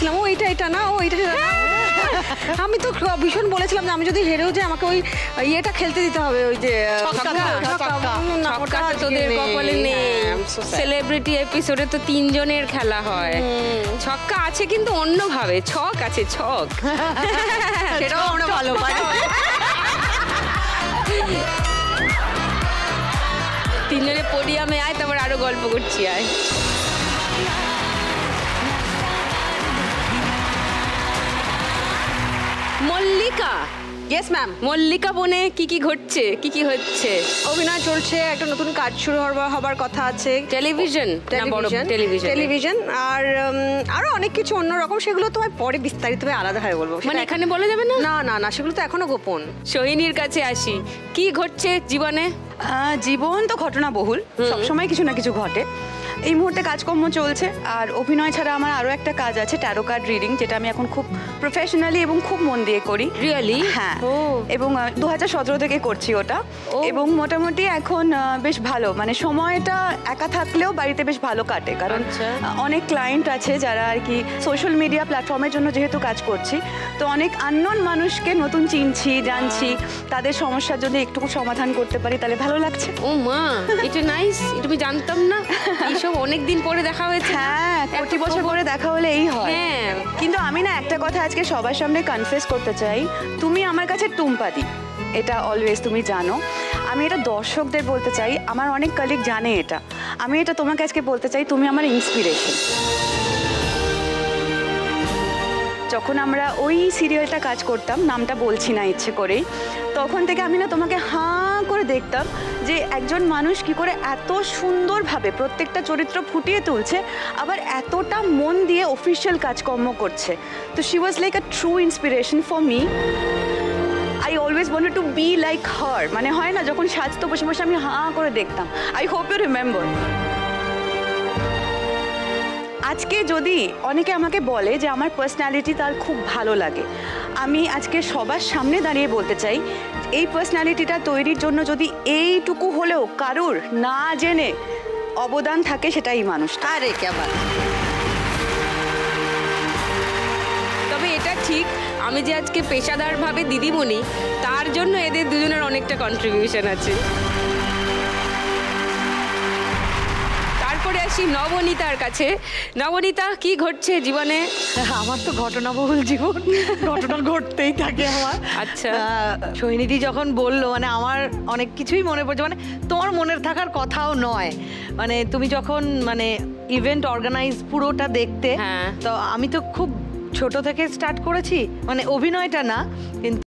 বলেছিলাম ও এটা না, ও এটা না। আমি তো ভীষণ বলেছিলাম যে আমি যদি হেরেও যাই আমাকে ওই ইয়েটা খেলতে দিতে হবে, ওই যে তোদের কপালে নেই। সেলিব্রিটি এপিসোডে তো 3 জনের খেলা হয়। ছক্কা আছে কিন্তু অন্যভাবে, ছক আছে, ছক। সেটাও আমরা ভালো পাই। 3 জনে পোডিয়ামে আয়, তারপর আরো গল্প করছি আয়। মল্লিকা। Yes ma'am. মল্লিকা বনে কি ঘটছে, কি হচ্ছে? অভিনয় চলছে, একটা নতুন কাজ শুরু হবার কথা আছে। টেলিভিশন, টেলিভিশন আর আরো অনেক কিছু অন্যরকম, সেগুলো তোমায় পরে বিস্তারিতভাবে আলাদাভাবে বলবো। মানে এখানে বলা যাবে না? না, সেগুলো তো এখনো গোপন। সোহিনীর কাছে আসি, কি ঘটছে জীবনে? জীবন তো ঘটনা বহুল, সবসময় কিছু না কিছু ঘটে। এই মুহূর্তে কাজকর্ম চলছে, আর অভিনয় ছাড়া আমার আরও একটা কাজ আছে, ট্যারো কার্ড রিডিং, যেটা আমি এখন খুব প্রফেশনালি এবং খুব মন দিয়ে করি। রিয়েলি? হ্যাঁ, এবং 2017 থেকে করছি ওটা, এবং মোটামুটি এখন বেশ ভালো, মানে সময়টা একা থাকলেও বাড়িতে বেশ ভালো কাটে, কারণ অনেক ক্লায়েন্ট আছে যারা আর কি সোশ্যাল মিডিয়া প্ল্যাটফর্মের জন্য যেহেতু কাজ করছি, তো অনেক আননোন মানুষকে নতুন চিনছি, জানছি, তাদের সমস্যার জন্য একটুকু সমাধান করতে পারি, তাহলে ভালো লাগছে। ও মা, এটা নাইস, এটা আমি জানতাম না। এইসব অনেকদিন পরে দেখা হয়েছে। হ্যাঁ, কোটি বছর পরে দেখা হলে এই হয়। হ্যাঁ, কিন্তু আমি না একটা কথা আজকে সবার সামনে কনফেস করতে চাই, তুমি আমার কাছে টুম্পাদি, এটা অলওয়েজ তুমি জানো। আমি এটা দর্শকদের বলতে চাই, আমার অনেক কলিগ জানে এটা, আমি এটা তোমাকে আজকে বলতে চাই, তুমি আমার ইন্সপিরেশন। যখন আমরা ওই সিরিয়ালটা কাজ করতাম, নামটা বলছি না ইচ্ছে করেই, তখন থেকে আমি না তোমাকে হাঁ করে দেখতাম যে একজন মানুষ কি করে এত সুন্দরভাবে প্রত্যেকটা চরিত্র ফুটিয়ে তুলছে, আবার এতটা মন দিয়ে অফিসিয়াল কাজকর্ম করছে। তো she was like a true inspiration for me. I always wanted to be like her, মানে হয় না যখন সাজতো বসে বসে আমি হাঁ করে দেখতাম। I hope you remember. আজকে যদি অনেকে আমাকে বলে যে আমার পার্সোনালিটি তার খুব ভালো লাগে, আমি আজকে সবার সামনে দাঁড়িয়ে বলতে চাই, এই পার্সোনালিটিটা তৈরির জন্য যদি এইটুকু হলেও কারুর না জেনে অবদান থাকে, সেটা এই মানুষটা। আরে কেমন। তবে এটা ঠিক, আমি যে আজকে পেশাদারভাবে দিদিমণি, তার জন্য এদের দুজনের অনেকটা কন্ট্রিবিউশন আছে। তারপরে আসি নবনীতার কাছে। নবনীতা, কি ঘটছে জীবনে? আমার তো ঘটনাবহুল জীবন, ঘটনা ঘটতেই থাকে আমার। আচ্ছা, সোহিনীদি যখন বললো, মানে আমার অনেক কিছুই মনে পড়ছে, মানে তোমার মনের থাকার কথাও নয়, মানে তুমি যখন মানে ইভেন্ট অর্গানাইজ পুরোটা দেখতে, তো আমি তো খুব ছোট থেকে স্টার্ট করেছি, মানে অভিনয়টা না, কিন্তু